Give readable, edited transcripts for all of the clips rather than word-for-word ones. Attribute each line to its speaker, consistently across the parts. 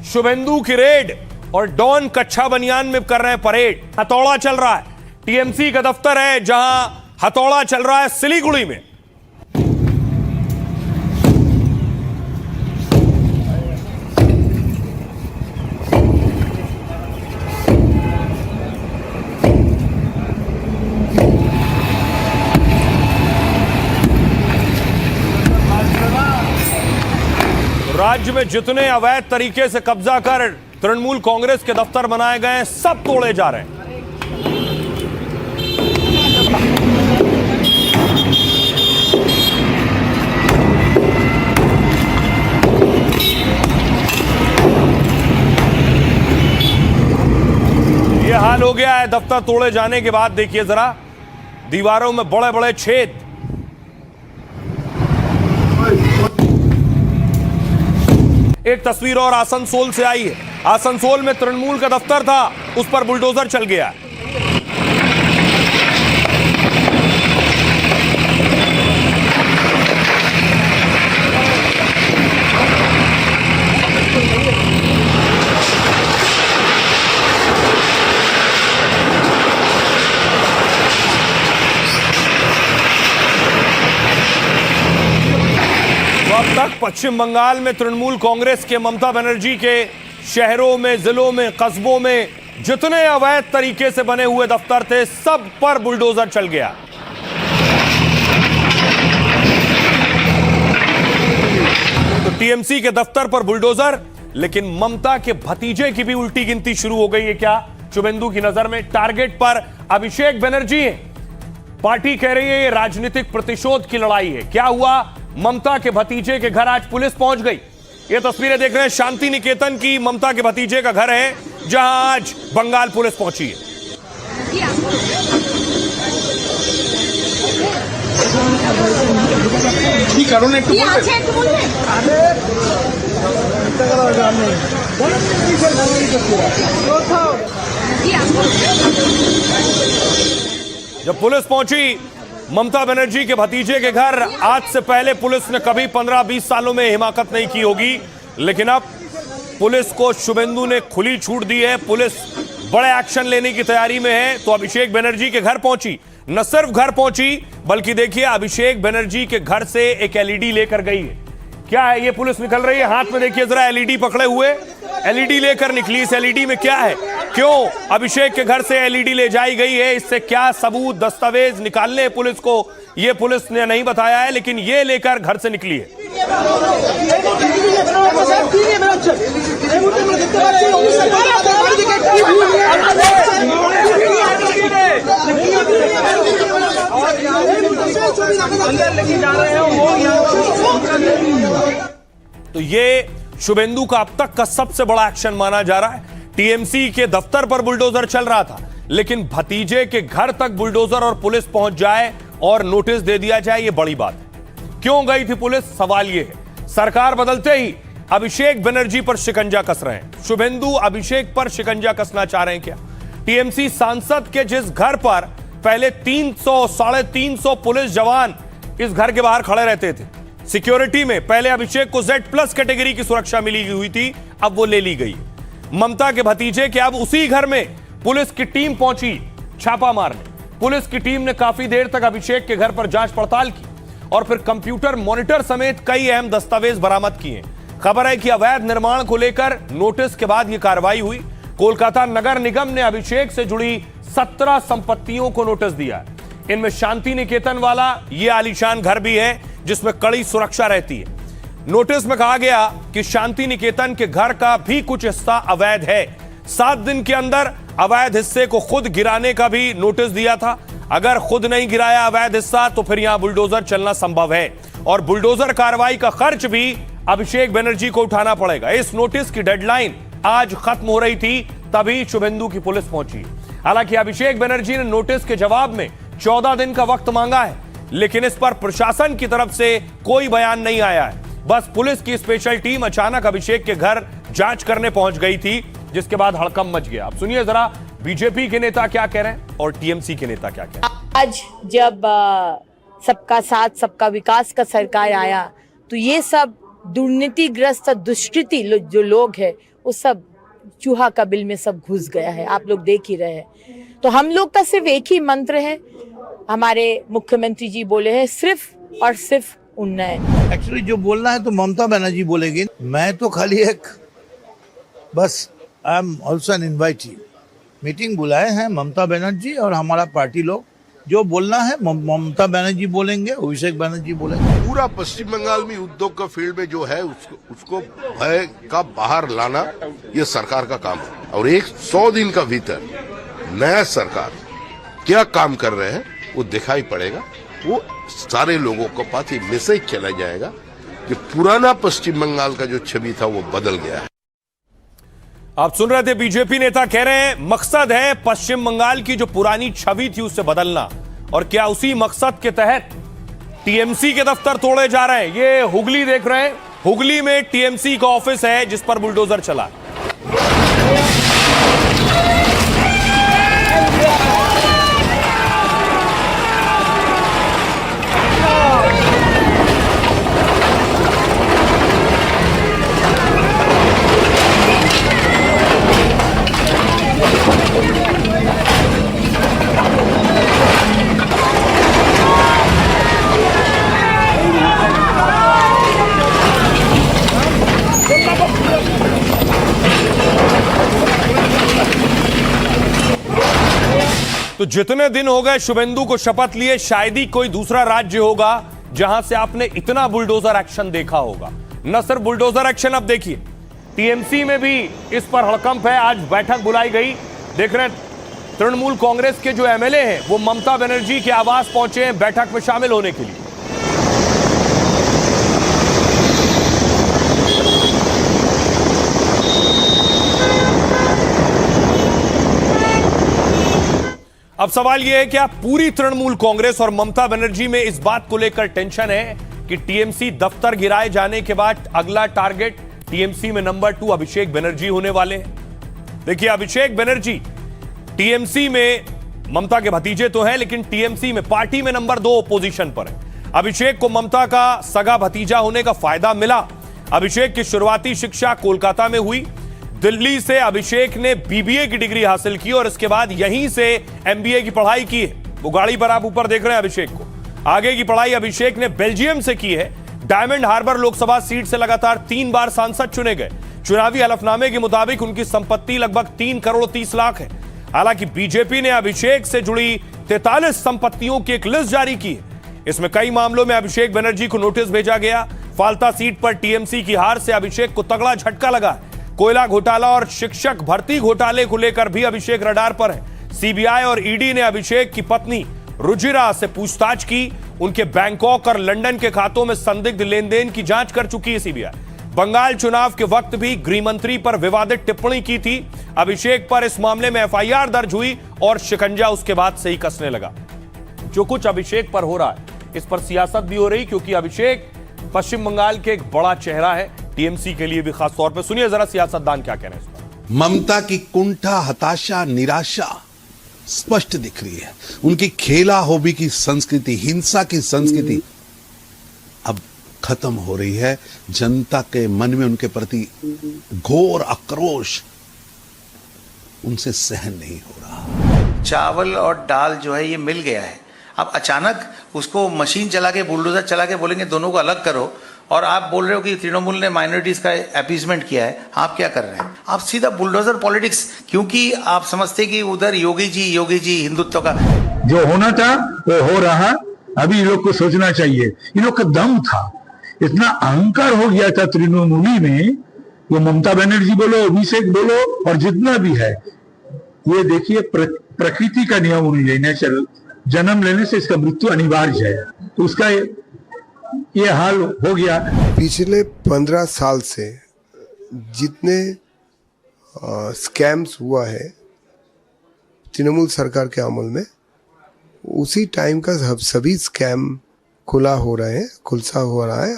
Speaker 1: शुभेंदु की रेड और डॉन कच्छा बनियान में कर रहे हैं परेड। हथौड़ा चल रहा है, टीएमसी का दफ्तर है जहां हथौड़ा चल रहा है सिलीगुड़ी में। राज्य में जितने अवैध तरीके से कब्जा कर तृणमूल कांग्रेस के दफ्तर बनाए गए हैं, सब तोड़े जा रहे हैं। यह हाल हो गया है दफ्तर तोड़े जाने के बाद। देखिए जरा, दीवारों में बड़े बड़े छेद। एक तस्वीर और आसनसोल से आई है। आसनसोल में तृणमूल का दफ्तर था, उस पर बुलडोजर चल गया। अब तक पश्चिम बंगाल में तृणमूल कांग्रेस के ममता बनर्जी के शहरों में, जिलों में, कस्बों में जितने अवैध तरीके से बने हुए दफ्तर थे, सब पर बुलडोजर चल गया। तो टीएमसी के दफ्तर पर बुलडोजर, लेकिन ममता के भतीजे की भी उल्टी गिनती शुरू हो गई है। क्या शुभेंदु की नजर में टारगेट पर अभिषेक बनर्जी है। पार्टी कह रही है ये राजनीतिक प्रतिशोध की लड़ाई है। क्या हुआ? ममता के भतीजे के घर आज पुलिस पहुंच गई। ये तस्वीरें देख रहे हैं शांति निकेतन की। ममता के भतीजे का घर है जहां आज बंगाल पुलिस पहुंची है। जब पुलिस पहुंची ममता बनर्जी के भतीजे के घर, आज से पहले पुलिस ने कभी 15-20 सालों में हिमाकत नहीं की होगी, लेकिन अब पुलिस को शुभेंदु ने खुली छूट दी है। पुलिस बड़े एक्शन लेने की तैयारी में है। तो अभिषेक बनर्जी के घर पहुंची, न सिर्फ घर पहुंची बल्कि देखिए अभिषेक बनर्जी के घर से एक एलईडी लेकर गई है। क्या है ये? पुलिस निकल रही है, हाथ में देखिए जरा एलईडी पकड़े हुए, एलईडी लेकर निकली। इस एलईडी में क्या है? क्यों अभिषेक के घर से एलईडी ले जाई गई है? इससे क्या सबूत, दस्तावेज निकालने पुलिस को, ये पुलिस ने नहीं बताया है, लेकिन ये लेकर घर से निकली है। तो ये शुभेंदु का अब तक का सबसे बड़ा एक्शन माना जा रहा है। टीएमसी के दफ्तर पर बुलडोजर चल रहा था, लेकिन भतीजे के घर तक बुलडोजर और पुलिस पहुंच जाए और नोटिस दे दिया जाए, यह बड़ी बात है। क्यों गई थी पुलिस? सवाल यह है। सरकार बदलते ही अभिषेक बनर्जी पर शिकंजा कस रहे हैं। शुभेंदु अभिषेक पर शिकंजा कसना चाह रहे हैं क्या? टीएमसी सांसद के जिस घर पर पहले 300-350 पुलिस जवान इस घर के बाहर खड़े रहते थे सिक्योरिटी में, पहले अभिषेक को Z+ कैटेगरी की सुरक्षा मिली हुई थी, अब वो ले ली गई। ममता के भतीजे के अब उसी घर में पुलिस की टीम पहुंची छापा मारने। पुलिस की टीम ने काफी देर तक अभिषेक के घर पर जांच पड़ताल की और फिर कंप्यूटर मॉनिटर समेत कई अहम दस्तावेज बरामद किए। खबर है कि अवैध निर्माण को लेकर नोटिस के बाद यह कार्रवाई हुई। कोलकाता नगर निगम ने अभिषेक से जुड़ी 17 संपत्तियों को नोटिस दिया। इनमें शांति निकेतन वाला यह आलीशान घर भी है जिसमें कड़ी सुरक्षा रहती है। नोटिस में कहा गया कि शांति निकेतन के घर का भी कुछ हिस्सा अवैध है। 7 दिन के अंदर अवैध हिस्से को खुद गिराने का भी नोटिस दिया था। अगर खुद नहीं गिराया अवैध हिस्सा तो फिर यहां बुलडोजर चलना संभव है और बुलडोजर कार्रवाई का खर्च भी अभिषेक बनर्जी को उठाना पड़ेगा। इस नोटिस की डेडलाइन आज खत्म हो रही थी, तभी शुभेंदु की पुलिस पहुंची। हालांकि अभिषेक बनर्जी ने नोटिस के जवाब में 14 दिन का वक्त मांगा है, लेकिन इस पर प्रशासन की तरफ से कोई बयान नहीं आया है। बस पुलिस की स्पेशल टीम अचानक अभिषेक के घर जांच करने पहुंच गई थी, जिसके बाद हड़कंप मच गया। अब सुनिए जरा बीजेपी के नेता क्या कह रहे हैं और टीएमसी के नेता क्या कह रहे हैं।
Speaker 2: आज जब सबका साथ सबका विकास का सरकार आया तो ये सब दुर्नीतिग्रस्त दुष्कृति जो लोग हैं वो सब चूहा का बिल में सब घुस गया है, आप लोग देख ही रहे हैं। तो हम लोग का सिर्फ एक ही मंत्र है, हमारे मुख्यमंत्री जी बोले हैं, सिर्फ और सिर्फ उन्नयन।
Speaker 3: एक्चुअली जो बोलना है तो ममता बनर्जी बोलेगी, मैं तो खाली एक बस I am also an invitee. Meeting बुलाए हैं ममता बनर्जी और हमारा पार्टी लोग, जो बोलना है ममता बनर्जी बोलेंगे, अभिषेक बनर्जी बोलेंगे।
Speaker 4: पूरा पश्चिम बंगाल में उद्योग का फील्ड में जो है उसको भय का बाहर लाना ये सरकार का काम है। और 100 दिन का भीतर नया सरकार क्या काम कर रहे हैं वो दिखाई पड़ेगा। वो सारे लोगों को पास ये मैसेज चला जाएगा कि पुराना पश्चिम बंगाल का जो छवि था वो बदल गया है।
Speaker 1: आप सुन रहे थे बीजेपी नेता कह रहे हैं मकसद है पश्चिम बंगाल की जो पुरानी छवि थी उससे बदलना, और क्या उसी मकसद के तहत टीएमसी के दफ्तर तोड़े जा रहे हैं। ये हुगली देख रहे हैं, हुगली में टीएमसी का ऑफिस है जिस पर बुलडोजर चला। तो जितने दिन हो गए शुभेंदु को शपथ लिए, शायद ही कोई दूसरा राज्य होगा जहां से आपने इतना बुलडोजर एक्शन देखा होगा। न सिर्फ बुलडोजर एक्शन, अब देखिए टीएमसी में भी इस पर हड़कंप है। आज बैठक बुलाई गई, देख रहे हैं तृणमूल कांग्रेस के जो एमएलए हैं वो ममता बनर्जी के आवास पहुंचे हैं बैठक में शामिल होने के लिए। अब सवाल यह है कि आप पूरी तृणमूल कांग्रेस और ममता बनर्जी में इस बात को लेकर टेंशन है कि टीएमसी दफ्तर गिराए जाने के बाद अगला टारगेट टीएमसी में नंबर 2 अभिषेक बनर्जी होने वाले हैं। देखिए अभिषेक बनर्जी टीएमसी में ममता के भतीजे तो हैं, लेकिन टीएमसी में पार्टी में नंबर 2 पोजीशन पर है। अभिषेक को ममता का सगा भतीजा होने का फायदा मिला। अभिषेक की शुरुआती शिक्षा कोलकाता में हुई। दिल्ली से अभिषेक ने बीबीए की डिग्री हासिल की और इसके बाद यहीं से एमबीए की पढ़ाई की है। वो गाड़ी पर आप ऊपर देख रहे हैं अभिषेक को। आगे की पढ़ाई अभिषेक ने बेल्जियम से की है। डायमंड हार्बर लोकसभा सीट से लगातार 3 बार सांसद चुने गए। चुनावी हलफनामे के मुताबिक उनकी संपत्ति लगभग 3 करोड़ 30 लाख है। हालांकि बीजेपी ने अभिषेक से जुड़ी 43 संपत्तियों की एक लिस्ट जारी की है। इसमें कई मामलों में अभिषेक बनर्जी को नोटिस भेजा गया। फाल्ता सीट पर टीएमसी की हार से अभिषेक को तगड़ा झटका लगा है। कोयला घोटाला और शिक्षक भर्ती घोटाले को लेकर भी अभिषेक रडार पर है। सीबीआई और ईडी ने अभिषेक की पत्नी रुजिरा से पूछताछ की। उनके बैंकॉक और लंदन के खातों में संदिग्ध लेनदेन की जांच कर चुकी है सीबीआई। बंगाल चुनाव के वक्त भी गृह मंत्री पर विवादित टिप्पणी की थी। अभिषेक पर इस मामले में एफआईआर दर्ज हुई और शिकंजा उसके बाद से ही कसने लगा। जो कुछ अभिषेक पर हो रहा है इस पर सियासत भी हो रही, क्योंकि अभिषेक पश्चिम बंगाल के एक बड़ा चेहरा है, टीएमसी के लिए भी खास तौर पे। सुनिए जरा सियासतदान क्या कह रहे हैं इस पर।
Speaker 5: ममता की कुंठा, हताशा, निराशा स्पष्ट दिख रही है। उनकी खेला होबी की संस्कृति, हिंसा की संस्कृति अब खत्म हो रही है। जनता के मन में उनके प्रति घोर आक्रोश उनसे सहन नहीं हो रहा।
Speaker 6: चावल और दाल जो है ये मिल गया है, अब अचानक उसको मशीन चला के, बुलडोजर चला के बोलेंगे दोनों को अलग करो, और आप बोल रहे हो कि तृणमूल ने माइनॉरिटीज का अपीसमेंट किया है। आप क्या कर रहे हैं? आप सीधा बुलडोजर पॉलिटिक्स, क्योंकि आप समझते कि उधर योगी जी हिंदुत्व का
Speaker 7: जो होना था वो हो रहा। अभी इन लोग को सोचना चाहिए, इन लोग का दम था, इतना अहंकार हो गया था तृणमूली में। वो ममता बनर्जी बोलो, अभिषेक बोलो और जितना भी है, ये देखिए प्रकृति का नियम होनी चाहिए, नेचुरल। जन्म लेने से इसका मृत्यु अनिवार्य है, तो उसका ये हाल हो गया।
Speaker 8: पिछले 15 साल से जितने स्कैम्स हुआ है तृणमूल सरकार के अमल में, उसी टाइम का सभी स्कैम खुला हो रहे हैं, खुलसा हो रहा है।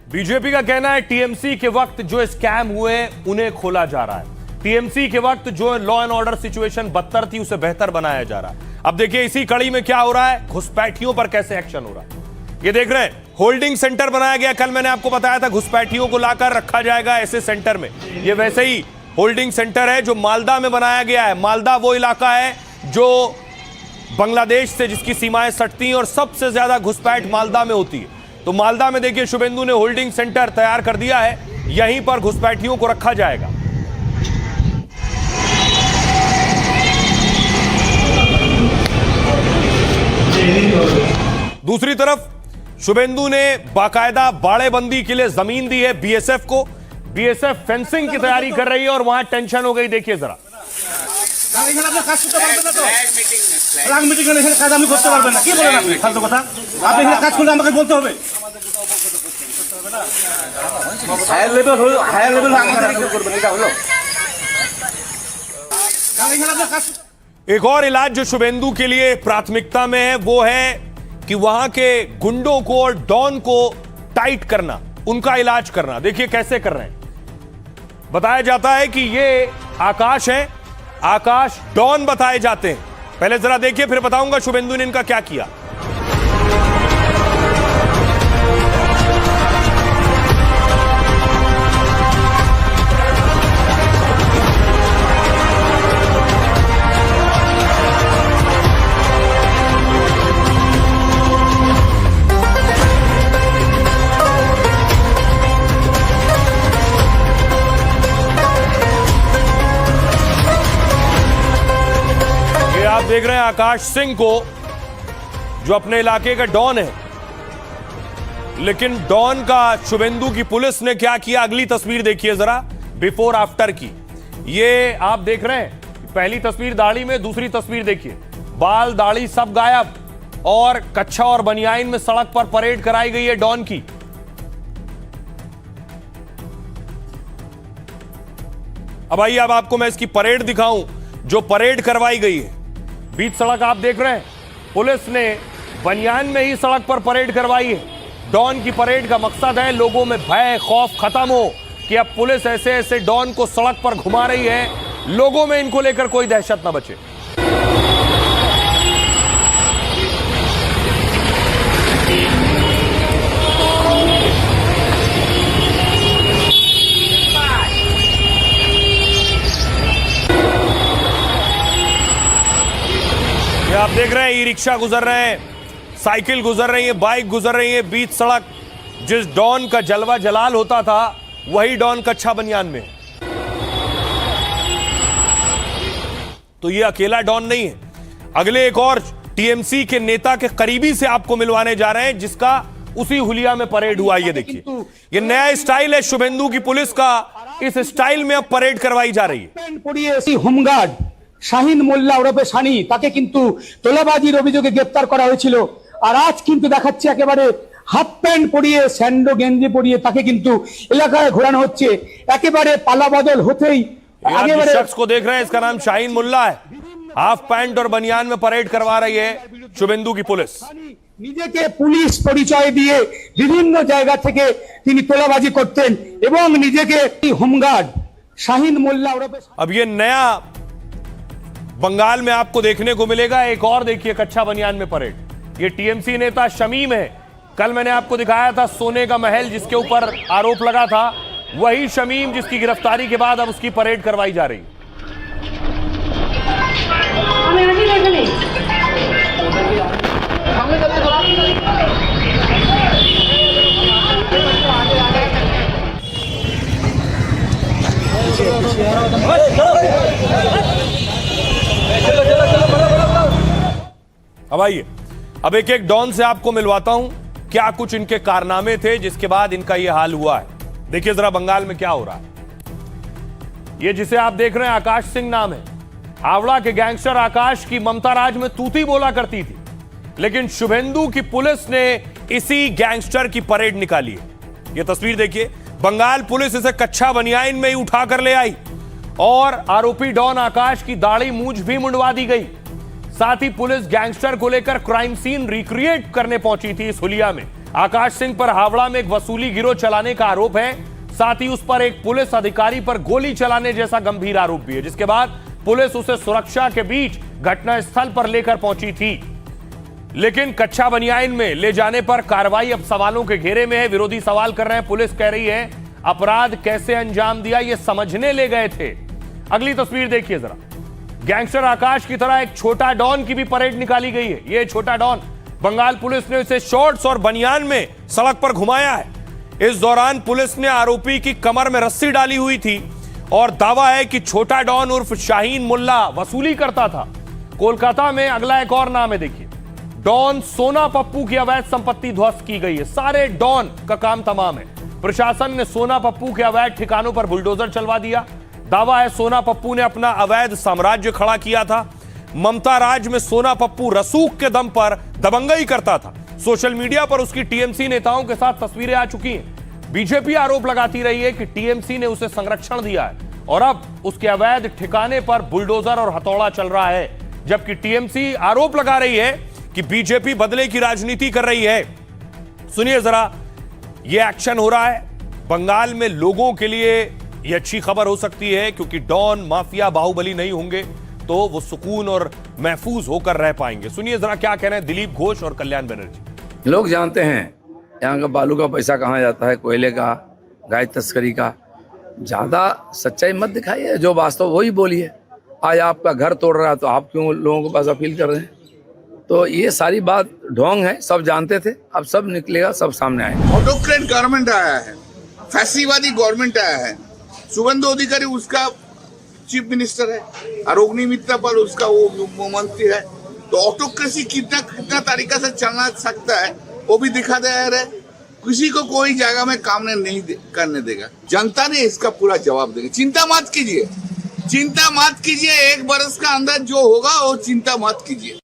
Speaker 1: बीजेपी का कहना है टीएमसी के वक्त जो स्कैम हुए उन्हें खोला जा रहा है। टीएमसी के वक्त जो लॉ एंड ऑर्डर सिचुएशन बदतर थी उसे बेहतर बनाया जा रहा है। अब देखिए इसी कड़ी में क्या हो रहा है, घुसपैठियों पर कैसे एक्शन हो रहा है। ये देख रहे हैं, होल्डिंग सेंटर बनाया गया। कल मैंने आपको बताया था घुसपैठियों को लाकर रखा जाएगा ऐसे सेंटर में। ये वैसे ही होल्डिंग सेंटर है जो मालदा में बनाया गया है। मालदा वो इलाका है जो बांग्लादेश से जिसकी सीमाएं सटती हैं और सबसे ज्यादा घुसपैठ मालदा में होती है। तो मालदा में देखिए शुभेंदु ने होल्डिंग सेंटर तैयार कर दिया है, यहीं पर घुसपैठियों को रखा जाएगा। दूसरी तरफ शुभेंदु ने बाकायदा बाड़ेबंदी के लिए जमीन दी है बीएसएफ को। बीएसएफ फेंसिंग की तैयारी कर रही है और वहां टेंशन हो गई। देखिए जरा, एक और इलाज जो शुभेंदु के लिए प्राथमिकता में है वो है कि वहां के गुंडों को और डॉन को टाइट करना, उनका इलाज करना। देखिए कैसे कर रहे हैं। बताया जाता है कि ये आकाश है, आकाश डॉन बताए जाते हैं। पहले जरा देखिए, फिर बताऊंगा शुभेंदु ने इनका क्या किया। आप देख रहे हैं आकाश सिंह को, जो अपने इलाके का डॉन है। लेकिन डॉन का शुभेंदु की पुलिस ने क्या किया, अगली तस्वीर देखिए जरा, बिफोर आफ्टर की। ये आप देख रहे हैं, पहली तस्वीर दाढ़ी में, दूसरी तस्वीर देखिए, बाल दाढ़ी सब गायब और कच्छा और बनियाइन में सड़क पर परेड कराई गई है डॉन की। अब आइए, अब आपको मैं इसकी परेड दिखाऊं जो परेड करवाई गई है। बीच सड़क आप देख रहे हैं, पुलिस ने बनियान में ही सड़क पर परेड करवाई है। डॉन की परेड का मकसद है लोगों में भय खौफ खत्म हो कि अब पुलिस ऐसे ऐसे डॉन को सड़क पर घुमा रही है, लोगों में इनको लेकर कोई दहशत ना बचे। ये आप देख रहे हैं, ई रिक्शा गुजर रहे हैं, साइकिल गुजर रही है, बाइक गुजर रही है बीच सड़क। जिस डॉन का जलवा जलाल होता था वही डॉन कच्छा बनियान में। तो ये अकेला डॉन नहीं है। अगले एक और टीएमसी के नेता के करीबी से आपको मिलवाने जा रहे हैं जिसका उसी हुलिया में परेड हुआ। ये देखिए, ये नया स्टाइल है शुभेंदु की पुलिस का। इस स्टाइल में अब परेड करवाई जा रही है।
Speaker 9: होमगार्ड শাহিন মোল্লা ওরফে সানি, তাকে কিন্তু তোলাবাজির অভিযোগে গ্রেফতার করা হয়েছিল। আর আজ কিন্তু দেখাচ্ছে একেবারে হাফ প্যান্ট পরিয়ে, স্যান্ডো গেঞ্জি পরিয়ে তাকে কিন্তু এলাকায় ঘোরানো হচ্ছে। একেবারে পালাবদল হতেই
Speaker 1: जिस शख्स को देख रहे हैं इसका नाम शाहीन मुल्ला है। हाफ पैंट और बनियान में परेड करवा रही है शुभेंदु की पुलिस।
Speaker 9: নিজেকে পুলিশ পরিচয় দিয়ে বিভিন্ন জায়গা থেকে তিনি তোলাবাজি করতেন এবং নিজেকে হোমগার্ড শাহিন মোল্লা ওরফে।
Speaker 1: अब ये नया बंगाल में आपको देखने को मिलेगा। एक और देखिए कच्छा बनियान में परेड। ये टीएमसी नेता शमीम है। कल मैंने आपको दिखाया था सोने का महल जिसके ऊपर आरोप लगा था, वही शमीम जिसकी गिरफ्तारी के बाद अब उसकी परेड करवाई जा रही। अब आइए, अब एक एक डॉन से आपको मिलवाता हूं क्या कुछ इनके कारनामे थे जिसके बाद इनका यह हाल हुआ है। देखिए जरा बंगाल में क्या हो रहा है। ये जिसे आप देख रहे हैं आकाश सिंह नाम है। हावड़ा के गैंगस्टर आकाश की ममता राज में तूती बोला करती थी, लेकिन शुभेंदु की पुलिस ने इसी गैंगस्टर की परेड निकाली है। यह तस्वीर देखिए, बंगाल पुलिस इसे कच्छा बनियाइन में ही उठाकर ले आई और आरोपी डॉन आकाश की दाढ़ी मूंछ भी मुंडवा दी गई। साथ ही पुलिस गैंगस्टर को लेकर क्राइम सीन रिक्रिएट करने पहुंची थी। इस हुलिया में आकाश सिंह पर हावड़ा में एक वसूली गिरोह चलाने का आरोप है। साथ ही उस पर एक पुलिस अधिकारी पर गोली चलाने जैसा गंभीर आरोप भी है, जिसके बाद पुलिस उसे सुरक्षा के बीच घटनास्थल पर लेकर पहुंची थी। लेकिन कच्चा बनियाइन में ले जाने पर कार्रवाई अब सवालों के घेरे में है। विरोधी सवाल कर रहे हैं, पुलिस कह रही है अपराध कैसे अंजाम दिया ये समझने ले गए थे। अगली तस्वीर देखिए जरा, गैंगस्टर आकाश की तरह एक छोटा डॉन की भी परेड निकाली गई है। ये छोटा डॉन, बंगाल पुलिस ने इसे शॉर्ट्स और बनियान में सड़क पर घुमाया है। इस दौरान पुलिस ने आरोपी की कमर में रस्सी डाली हुई थी और दावा है कि छोटा डॉन उर्फ शाहीन मुल्ला वसूली करता था। कोलकाता में अगला एक और नाम है, देखिए, डॉन सोना पप्पू की अवैध संपत्ति ध्वस्त की गई है। सारे डॉन का काम तमाम है। प्रशासन ने सोना पप्पू के अवैध ठिकानों पर बुलडोजर चलवा दिया। दावा है सोना पप्पू ने अपना अवैध साम्राज्य खड़ा किया था। ममता राज में सोना पप्पू रसूख के दम पर दबंगई करता था। सोशल मीडिया पर उसकी टीएमसी नेताओं के साथ तस्वीरें आ चुकी हैं। बीजेपी आरोप लगाती रही है कि टीएमसी ने उसे संरक्षण दिया है और अब उसके अवैध ठिकाने पर बुलडोजर और हथौड़ा चल रहा है, जबकि टीएमसी आरोप लगा रही है कि बीजेपी बदले की राजनीति कर रही है। सुनिए जरा, यह एक्शन हो रहा है बंगाल में। लोगों के लिए यह अच्छी खबर हो सकती है क्योंकि डॉन, माफिया, बाहुबली नहीं होंगे तो वो सुकून और महफूज होकर रह पाएंगे। सुनिए जरा क्या कह रहे हैं दिलीप घोष और कल्याण बनर्जी।
Speaker 10: लोग जानते हैं यहाँ का बालू का पैसा कहाँ जाता है, कोयले का, गाय तस्करी का। ज्यादा सच्चाई मत दिखाइए, जो वास्तव वही बोलिए। आज आपका घर तोड़ रहा है तो आप क्यों लोगों के पास अपील कर रहे हैं? तो ये सारी बात ढोंग है, सब जानते थे, अब सब निकलेगा, सब सामने आएगा।
Speaker 11: ऑटोक्रेट गवर्नमेंट आया है, फैसीवादी गवर्नमेंट आया है। शुभेंदु अधिकारी उसका चीफ मिनिस्टर है, अरोग्नि मित्रा पर उसका वो मंत्री है। तो ऑटोक्रेसी कितना तरीका से चलना सकता है वो भी दिखा दे रहे। किसी को कोई जगह में काम नहीं करने देगा। जनता ने इसका पूरा जवाब देगा। चिंता मत कीजिए, चिंता मत कीजिए। 1 बरस का अंदर जो होगा वो चिंता मत कीजिए।